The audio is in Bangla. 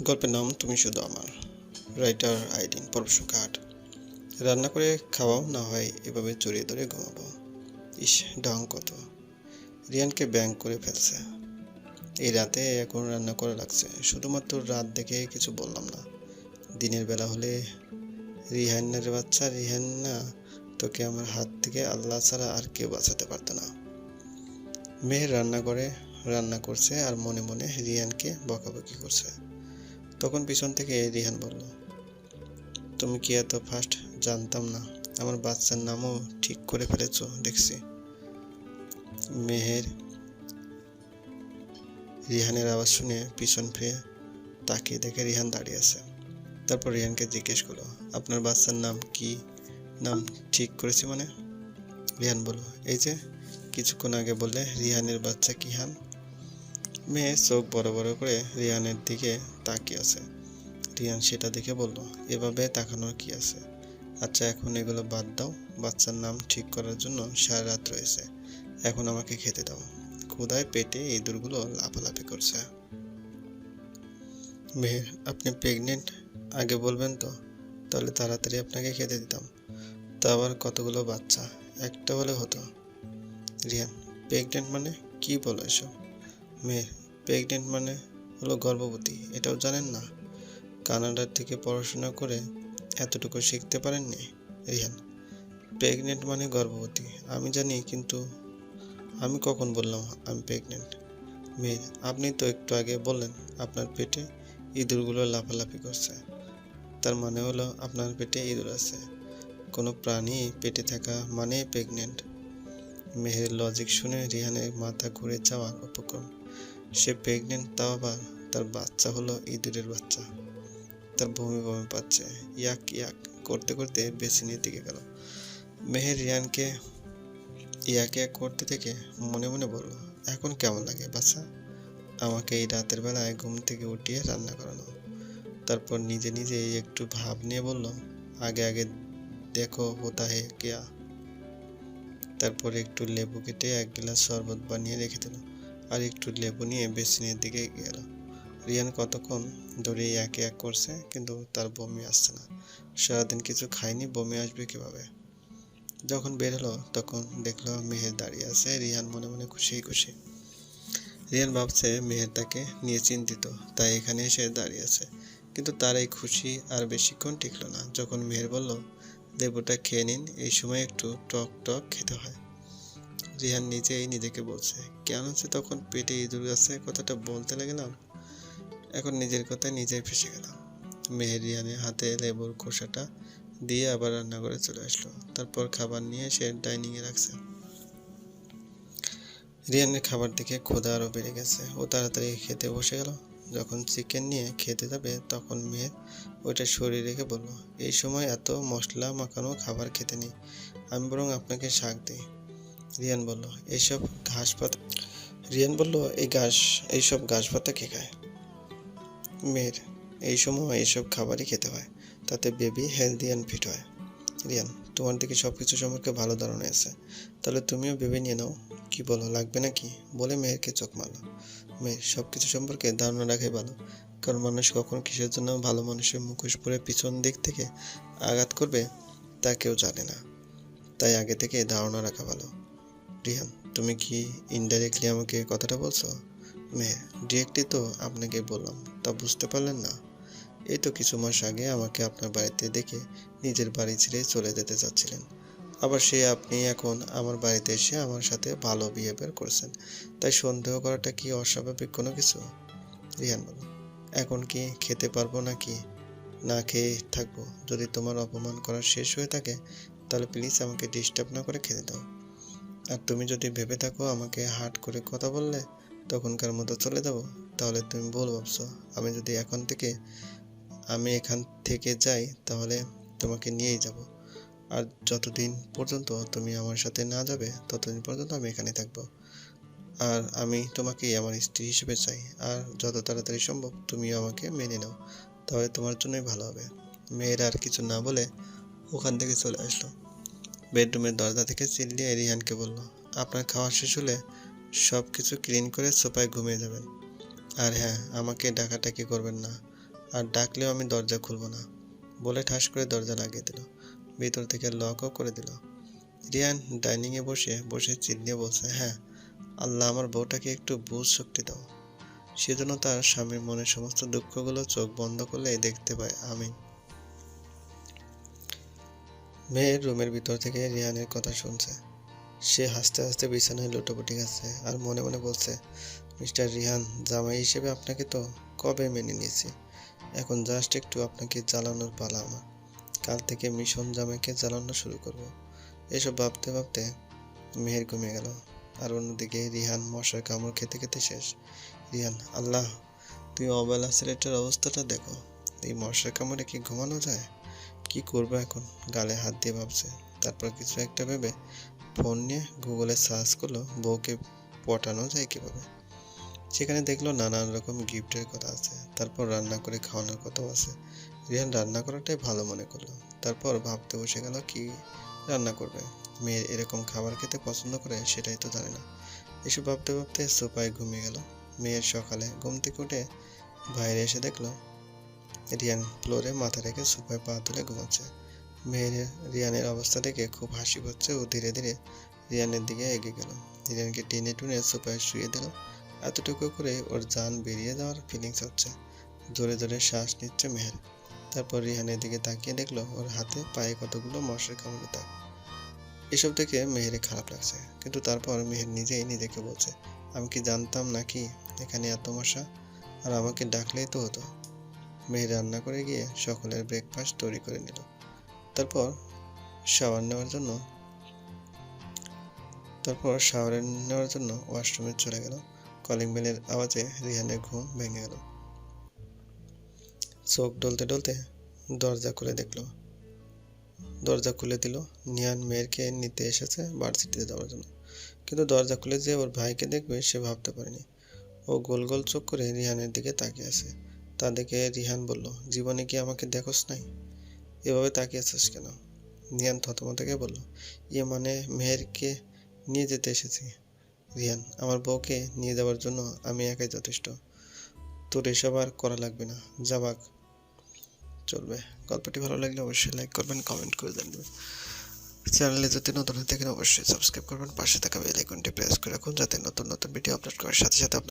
গল্পের নাম তুমি শুধু আমার। রাইটার আইডিন পরশু ঘাট। রান্না করে খাওয়াও না হয় এভাবে জড়িয়ে ধরে ঘুমাবো। ইস ঢং কত! রিয়ানকে ব্যাং করে ফেলছে। এই রাতে এখন রান্না করা লাগছে। শুধুমাত্র রাত দেখে কিছু বললাম না। দিনের বেলা হলে রিহান্নার বাচ্চা রিহান্না, তোকে আমার হাত থেকে আল্লাহ ছাড়া আর কেউ বাঁচাতে পারতো না। মেয়ের রান্নাঘরে রান্না করছে আর মনে মনে রিয়ানকে বকাবকি করছে। তখন পিছন থেকে রিহান বলল, তুমি কি এত ফাস্ট? জানতাম না। আমার বাচ্চার নামও ঠিক করে ফেলেছো দেখছি। মেহের রিহানের আওয়াজ শুনে পিছন ফিরে তাকিয়ে দেখে রিহান দাঁড়িয়ে আছে। তারপর রিহানকে জিজ্ঞেস করলো, আপনার বাচ্চার নাম কি? নাম ঠিক করেছি মানে? রিহান বলল, এই যে কিছুক্ষণ আগে বললে রিহানের বাচ্চা কিহান। মেয়ে চোখ বড় বড় করে রিহানের দিকে তাকিয়ে আছে। রিহান সেটা দেখে বলল, এভাবে তাকানোর কি আছে? আচ্ছা এখন এগুলো বাদ দাও। বাচ্চার নাম ঠিক করার জন্য সারা রাত রয়েছে। এখন আমাকে খেতে দাও। ক্ষুধায় পেটে ইঁদুরগুলো লাফালাফি করছে। মেহের, আপনি প্রেগনেন্ট? আগে বলবেন তো, তাহলে তাড়াতাড়ি আপনাকে খেতে দিতাম। তা আবার কতগুলো বাচ্চা? একটা হলে হতো। রিয়ান, প্রেগনেন্ট মানে কি বলো এসব? মেহের, প্রেগনেন্ট মানে হলো গর্ভবতী, এটাও জানেন না? কানাডার থেকে পড়াশোনা করে এতটুকু শিখতে পারেননি? রিহান, প্রেগনেন্ট মানে গর্ভবতী আমি জানি, কিন্তু আমি কখন বললাম আমি প্রেগনেন্ট? মেয়ের, আপনি তো একটু আগে বললেন আপনার পেটে ইঁদুরগুলো লাফালাফি করছে। তার মানে হলো আপনার পেটে ইঁদুর আছে। কোনো প্রাণী পেটে থাকা মানে প্রেগনেন্ট। মেহের লজিক শুনে রিহানের মাথা ঘুরে যাওয়ার উপক্রম। সে প্রেগনেন্ট, তাও আবার তার বাচ্চা হলো ইঁদুরের বাচ্চা। তার বমি বমি পাচ্ছে। ইয়াক ইয়াক করতে করতে বেসিনের দিকে গেল। মেহের রিয়ানকে ইয়াক ইয়াক করতে থেকে মনে মনে বলল, এখন কেমন লাগে বাচ্চা? আমাকে এই রাতের বেলায় ঘুম থেকে উঠিয়ে রান্না করানো। তারপর নিজে নিজে একটু ভাব নিয়ে বলল, আগে আগে দেখো হোতা হে কিয়া। তারপর একটু লেবু কেটে এক গ্লাস শরবত বানিয়ে রেখে দিল আর একটু লেবু নিয়ে বেসিনের দিকে এগিয়ে গেল। রিয়ান কতক্ষণ ধরে এক এক করছে, কিন্তু তার বমি আসছে না। সারাদিন কিছু খায়নি, বমি আসবে কিভাবে? যখন বের হলো তখন দেখলো মেহের দাঁড়িয়ে আছে। রিয়ান মনে মনে খুশি খুশি। রিয়ান ভাবছে মেহের তাকে নিয়ে চিন্তিত, তাই এখানে এসে দাঁড়িয়ে আছে। কিন্তু তার এই খুশি আর বেশিক্ষণ টিকলো না। যখন মেহের বলল, লেবুটা খেয়ে নিন, এই সময় একটু টক টক খেতে হয়। রিহান নিজেই নিজেকে বলছে, কেন যে তখন পেটে ইঁদুর আছে কথাটা বলতে লাগলাম। এখন নিজের কথায় নিজেই ফেঁসে গেলাম। মেহের রিহানের হাতে লেবুর খোসাটা দিয়ে আবার রান্নাঘরে চলে আসলো। তারপর খাবার নিয়ে সে ডাইনিংয়ে রাখছে। রিয়ানের খাবার দেখে ক্ষুধা আরো বেড়ে গেছে। ও তাড়াতাড়ি খেতে বসে গেল। যখন চিকেন নিয়ে খেতে যাবে তখন মেয়ের ওইটা সরিয়ে রেখে বলল, এই সময় এত মশলা মাখানো খাবার খেতে নেই, আমি বরং আপনাকে শাক দিই। রিয়ান বলল, এইসব ঘাস পাতা রিয়ান বলল, এইসব ঘাস পাতা কে খায়? মেয়ের, এই সময় এইসব খাবারই খেতে হয়, তাতে বেবি হেলদি অ্যান্ড ফিট হয়। রিয়ান, তোমার দিকে সব কিছু সম্পর্কে ভালো ধারণা আছে, তাহলে তুমিও ভেবে নিয়ে নাও। কি বলো, লাগবে নাকি? বলে মেহেরকে চোখ মারল। মেয়ের, সব কিছু সম্পর্কে ধারণা রাখাই ভালো, কারণ মানুষ কখন কিসের জন্য ভালো মানুষের মুখোশ পরে পিছন দিক থেকে আঘাত করবে তা কেউ জানে না। তাই আগে থেকে ধারণা রাখা ভালো। রিহান, তুমি কি ইনডাইরেক্টলি আমাকে কথাটা বলছো? মেহের, ডিরেক্টলি তো আপনাকে বললাম, তা বুঝতে পারলেন না? এই তো কিছু মাস আগে আমাকে আপনার বাড়িতে দেখে নিজের বাড়ি ছেড়ে চলে যেতে চাচ্ছিলেন, আবার আপনি এখন আমার বাড়িতে এসে আমার সাথে ভালো বিহেভিয়ার করছেন, তাই সন্দেহ করাটা কি অস্বাভাবিক কোনো কিছু? রিহান বলল, এখন কি খেতে পারবো নাকি না খেয়ে থাকবো? যদি তোমার অপমান করা শেষ হয়ে থাকে তাহলে প্লিজ আমাকে ডিস্টার্ব না করে খেতে দাও। আর তুমি যদি ভেবে থাকো আমাকে হার্ট করে কথা বললে তখনকার মতো চলে যাবো, তাহলে তুমি ভুল ভাবছো। আমি এখান থেকে যাই তাহলে তোমাকে নিয়েই যাব। আর যতদিন পর্যন্ত তুমি আমার সাথে না যাবে ততদিন পর্যন্ত আমি এখানে থাকবো। আর আমি তোমাকে আমার স্ত্রী হিসেবে চাই। আর যত তাড়াতাড়ি সম্ভব তুমিও আমাকে মেনে নাও, তাহলে তোমার জন্যই ভালো হবে। মেয়েরা আর কিছু না বলে ওখান থেকে চলে আসলো। বেডরুমের দরজা থেকে চিল্লিয়ে রিহানকে বলল, আপনার খাওয়া শেষ হলে সব কিছু ক্লিন করে সোফায় ঘুমিয়ে যাবেন। আর হ্যাঁ, আমাকে ডাকাডাকি করবেন না। আর ডাকলেও আমি দরজা খুলবো না বলে ঠাস করে দরজা লাগিয়ে দিল। ভিতর থেকে লকও করে দিল। রিয়ান ডাইনিংয়ে বসে বসে চিল্লিয়ে বলছে, হ্যাঁ আল্লাহ আমার বউটাকে একটু বুঝ শক্তি দাও, সেজন্য তার স্বামীর মনের সমস্ত দুঃখগুলো চোখ বন্ধ করলেই দেখতে পায়। আমিন। মেয়ের রুমের ভিতর থেকে রিয়ানের কথা শুনছে। সে হাসতে হাসতে বিছানায় লুটোপুটি খাচ্ছে আর মনে মনে বলছে, মিস্টার রিহান, জামাই হিসেবে আপনাকে তো কবে মেনে নিয়েছি, এখন জাস্ট একটু আপনাকে জ্বালানোর পালা আমার। কাল থেকে মিশন জামাইকে জ্বালানো শুরু করব। এসব ভাবতে ভাবতে মেহের ঘুমিয়ে গেল। আর অন্যদিকে রিহান মশার কামড় খেতে খেতে শেষ। রিহান, আল্লাহ তুই অবেলা ছেলেটার অবস্থাটা দেখো, এই মশার কামড়ে কি ঘুমানো যায়? কি করবো এখন? গালে হাত দিয়ে ভাবছে। তারপর কিছু একটা ভেবে ফোন নিয়ে গুগলে সার্চ করলো বউকে পটানো যায় কিভাবে। সেখানে দেখলো নানান রকম গিফটের কথা আছে, তারপর রান্না করে খাওয়ানোর কথাও আছে। রিহান রান্না করাটাই ভালো মনে করলো। তারপর ভাবতে বসে গেল কি রান্না করবে। মেয়ের এরকম খাবার খেতে পছন্দ করে সেটাই তো জানে না। এসব ভাবতে ভাবতে সোফায় ঘুমিয়ে গেল। মেয়ের সকালে ঘুম থেকে উঠে বাইরে এসে দেখলো রিয়ান ফ্লোরে মাথা রেখে সোফায় পা তুলে ঘুমাচ্ছে। মেয়ের রিয়ানের অবস্থা দেখে খুব হাসি পাচ্ছে ও ধীরে ধীরে রিয়ানের দিকে এগিয়ে গেল। রিয়ানকে টেনে টুনে সোফায় শুয়ে দিল। এতটুকু করে ওর জান বেরিয়ে যাওয়ার ফিলিংস হচ্ছে। জোরে জোরে শ্বাস নিচ্ছে মেহের। তারপর রিহানের দিকে তাকিয়ে দেখলো ওর হাতে পায়ে কতগুলো মশার কামড়ের দাগ। এসব দেখে মেহেরে খারাপ লাগছে, কিন্তু তারপর মেহের নিজেই নিজেকে বলছে, আমি কি জানতাম নাকি এখানে এত মশা? আর আমাকে ডাকলেই তো হতো। মেহের রান্না করে গিয়ে সকলের ব্রেকফাস্ট তৈরি করে নিল। তারপর শাওয়ার নেওয়ার জন্য ওয়াশরুমে চলে গেল। কলিং বেলের আওয়াজে রিহানের ঘুম ভেঙে গেল। চোখ ডলতে ডলতে দরজা খুলে দিল। নিয়ান মেয়েরকে নিতে এসেছে ভার্সিটিতে যাওয়ার জন্য, কিন্তু দরজা খুলে যে ওর ভাইকে দেখবে সে ভাবতে পারেনি। ও গোল গোল চোখ করে রিহানের দিকে তাকিয়ে আছে। তা দেখে রিহান বলল, জীবনে কি আমাকে দেখোস নাই? এভাবে তাকিয়ে আছিস কেন? নিয়ান থতমতকে বলল, ইয়ে মানে মেহেরকে নিয়ে যেতে এসেছি। রিহান, আমার বউকে নিয়ে যাওয়ার জন্য আমি একাই যথেষ্ট, তোর এসব আর করা লাগবে না, যা ভাগ। চলবে। গল্পটি ভালো লাগলে অবশ্যই লাইক করবেন, কমেন্ট করে জানাবেন। চ্যানেলে যদি নতুন হয়ে থাকেন অবশ্যই সাবস্ক্রাইব করবেন, পাশে থাকা বেল আইকনটি প্রেস করে রাখুন যাতে নতুন নতুন ভিডিও আপলোড করার সাথে সাথে